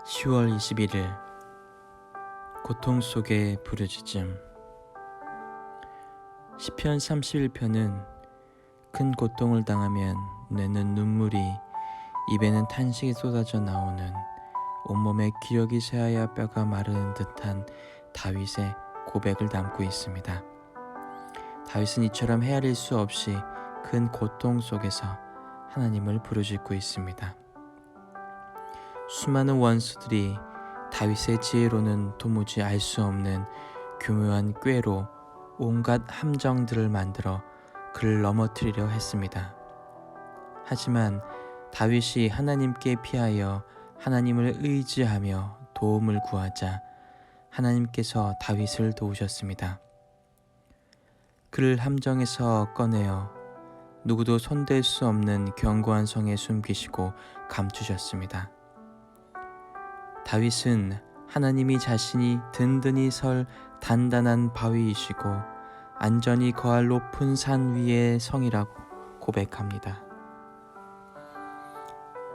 10월 21일 고통 속의 부르짖음. 시편 31편은 큰 고통을 당하면 뇌는 눈물이, 입에는 탄식이 쏟아져 나오는, 온몸에 기력이 쇠하여 뼈가 마르는 듯한 다윗의 고백을 담고 있습니다. 다윗은 이처럼 헤아릴 수 없이 큰 고통 속에서 하나님을 부르짖고 있습니다. 수많은 원수들이 다윗의 지혜로는 도무지 알 수 없는 교묘한 꾀로 온갖 함정들을 만들어 그를 넘어뜨리려 했습니다. 하지만 다윗이 하나님께 피하여 하나님을 의지하며 도움을 구하자 하나님께서 다윗을 도우셨습니다. 그를 함정에서 꺼내어 누구도 손댈 수 없는 견고한 성에 숨기시고 감추셨습니다. 다윗은 하나님이 자신이 든든히 설 단단한 바위이시고 안전히 거할 높은 산 위의 성이라고 고백합니다.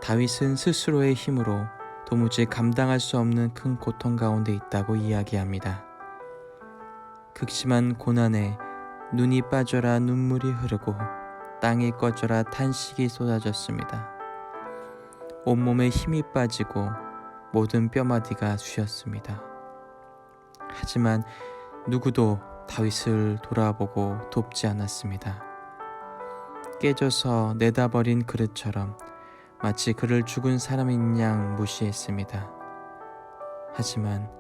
다윗은 스스로의 힘으로 도무지 감당할 수 없는 큰 고통 가운데 있다고 이야기합니다. 극심한 고난에 눈이 빠져라 눈물이 흐르고 땅이 꺼져라 탄식이 쏟아졌습니다. 온몸에 힘이 빠지고 모든 뼈마디가 쑤셨습니다. 하지만 누구도 다윗을 돌아보고 돕지 않았습니다. 깨져서 내다버린 그릇처럼 마치 그를 죽은 사람인 양 무시했습니다. 하지만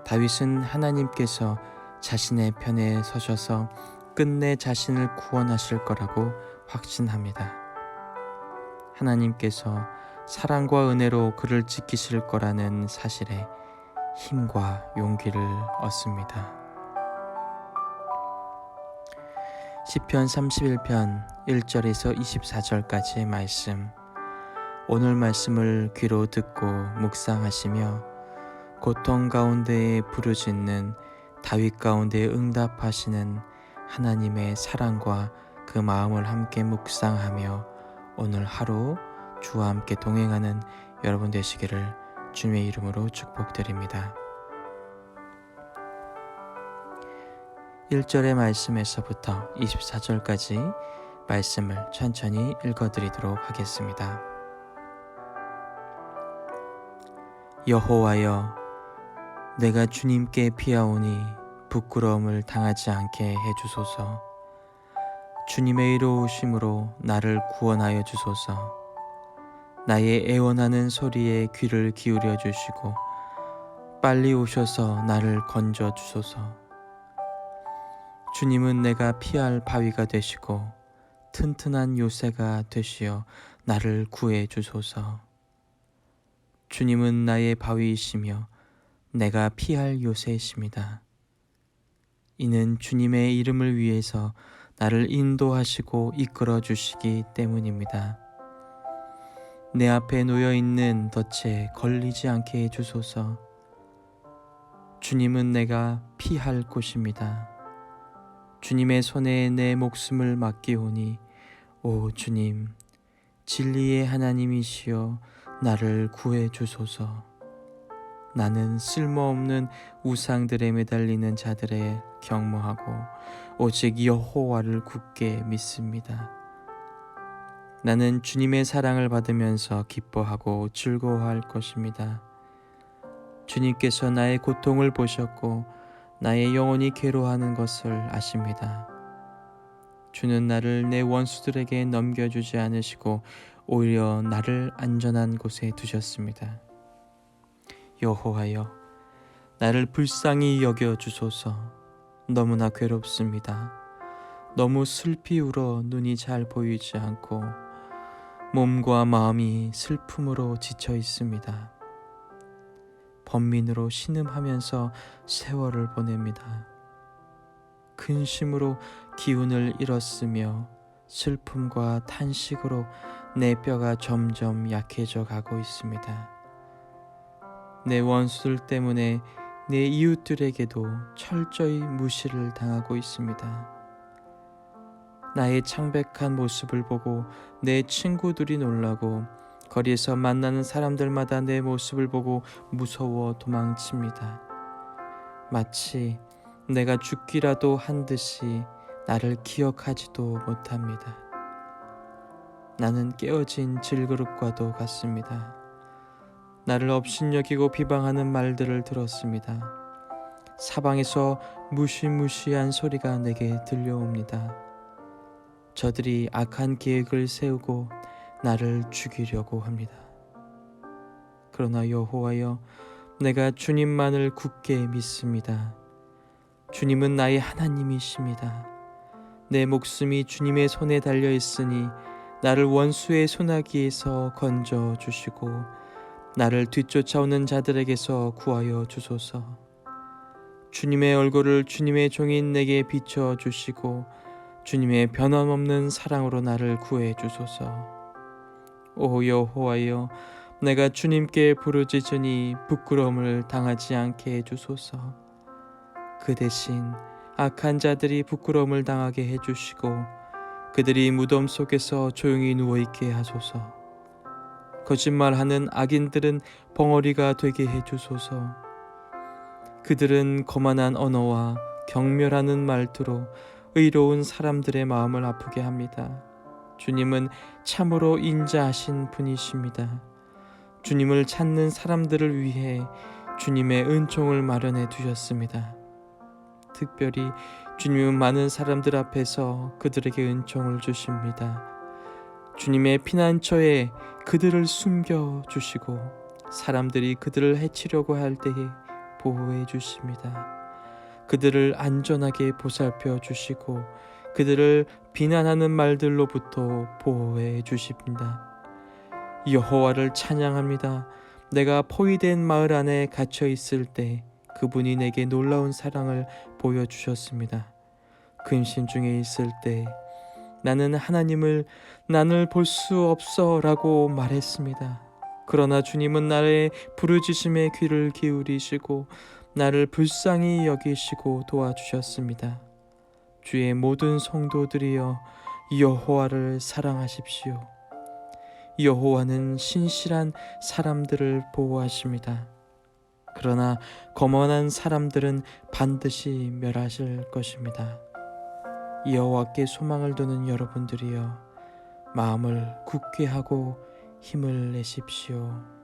다윗은 하나님께서 자신의 편에 서셔서 끝내 자신을 구원하실 거라고 확신합니다. 하나님께서 사랑과 은혜로 그를 지키실 거라는 사실에 힘과 용기를 얻습니다. 시편 31편 1절에서 24절까지의 말씀, 오늘 말씀을 귀로 듣고 묵상하시며 고통 가운데에 부르짖는 다윗 가운데 응답하시는 하나님의 사랑과 그 마음을 함께 묵상하며 오늘 하루 주와 함께 동행하는 여러분 되시기를 주님의 이름으로 축복드립니다. 1절의 말씀에서부터 24절까지 말씀을 천천히 읽어드리도록 하겠습니다. 여호와여, 내가 주님께 피하오니 부끄러움을 당하지 않게 해주소서. 주님의 의로우심으로 나를 구원하여 주소서. 나의 애원하는 소리에 귀를 기울여 주시고 빨리 오셔서 나를 건져 주소서. 주님은 내가 피할 바위가 되시고 튼튼한 요새가 되시어 나를 구해 주소서. 주님은 나의 바위이시며 내가 피할 요새이십니다. 이는 주님의 이름을 위해서 나를 인도하시고 이끌어 주시기 때문입니다. 내 앞에 놓여있는 덫에 걸리지 않게 해주소서. 주님은 내가 피할 곳입니다. 주님의 손에 내 목숨을 맡기오니 오 주님, 진리의 하나님이시여 나를 구해 주소서. 나는 쓸모없는 우상들에 매달리는 자들에 경모하고 오직 여호와를 굳게 믿습니다. 나는 주님의 사랑을 받으면서 기뻐하고 즐거워할 것입니다. 주님께서 나의 고통을 보셨고 나의 영혼이 괴로워하는 것을 아십니다. 주는 나를 내 원수들에게 넘겨주지 않으시고 오히려 나를 안전한 곳에 두셨습니다. 여호와여, 나를 불쌍히 여겨주소서. 너무나 괴롭습니다. 너무 슬피 울어 눈이 잘 보이지 않고 몸과 마음이 슬픔으로 지쳐 있습니다. 번민으로 신음하면서 세월을 보냅니다. 근심으로 기운을 잃었으며 슬픔과 탄식으로 내 뼈가 점점 약해져 가고 있습니다. 내 원수들 때문에 내 이웃들에게도 철저히 무시를 당하고 있습니다. 나의 창백한 모습을 보고 내 친구들이 놀라고 거리에서 만나는 사람들마다 내 모습을 보고 무서워 도망칩니다. 마치 내가 죽기라도 한 듯이 나를 기억하지도 못합니다. 나는 깨어진 질그릇과도 같습니다. 나를 업신여기고 비방하는 말들을 들었습니다. 사방에서 무시무시한 소리가 내게 들려옵니다. 저들이 악한 계획을 세우고 나를 죽이려고 합니다. 그러나 여호와여, 내가 주님만을 굳게 믿습니다. 주님은 나의 하나님이십니다. 내 목숨이 주님의 손에 달려 있으니 나를 원수의 손아귀에서 건져 주시고 나를 뒤쫓아오는 자들에게서 구하여 주소서. 주님의 얼굴을 주님의 종인 내게 비춰 주시고 주님의 변함없는 사랑으로 나를 구해 주소서. 오 여호와여, 내가 주님께 부르짖으니 부끄러움을 당하지 않게 해주소서. 그 대신 악한 자들이 부끄러움을 당하게 해주시고 그들이 무덤 속에서 조용히 누워있게 하소서. 거짓말하는 악인들은 벙어리가 되게 해주소서. 그들은 거만한 언어와 경멸하는 말투로 의로운 사람들의 마음을 아프게 합니다. 주님은 참으로 인자하신 분이십니다. 주님을 찾는 사람들을 위해 주님의 은총을 마련해 두셨습니다. 특별히 주님은 많은 사람들 앞에서 그들에게 은총을 주십니다. 주님의 피난처에 그들을 숨겨 주시고 사람들이 그들을 해치려고 할 때에 보호해 주십니다. 그들을 안전하게 보살펴 주시고 그들을 비난하는 말들로부터 보호해 주십니다. 여호와를 찬양합니다. 내가 포위된 마을 안에 갇혀 있을 때 그분이 내게 놀라운 사랑을 보여주셨습니다. 근심 중에 있을 때 나는 하나님을 나를 볼 수 없어 라고 말했습니다. 그러나 주님은 나의 부르짖음에 귀를 기울이시고 나를 불쌍히 여기시고 도와주셨습니다. 주의 모든 성도들이여 여호와를 사랑하십시오. 여호와는 신실한 사람들을 보호하십니다. 그러나 거만한 사람들은 반드시 멸하실 것입니다. 여호와께 소망을 두는 여러분들이여 마음을 굳게 하고 힘을 내십시오.